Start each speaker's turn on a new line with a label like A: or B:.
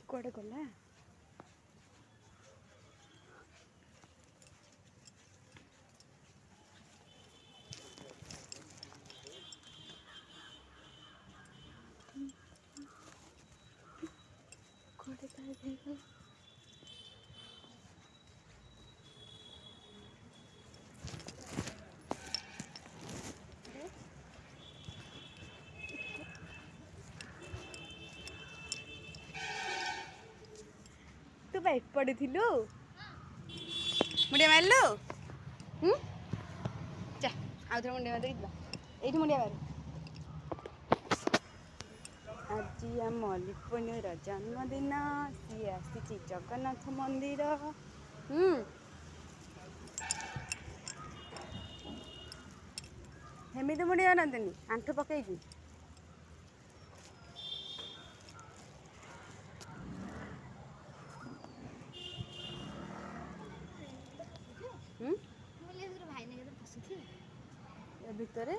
A: କୁଆଡ଼େ ଗଲା? କୁଆଡ଼େ ତାର ହେଇଗଲା? तू बाइक पड़िथिलु मुंडिया मारलु चा आउ थे मुंडिया मार एठी मुंडिया मार आज आम लिपुनीर जन्मदिन सी आसी जगन्नाथ मंदिर हेमिति मुंडिया मारंतनी आंठू पकईकी भितर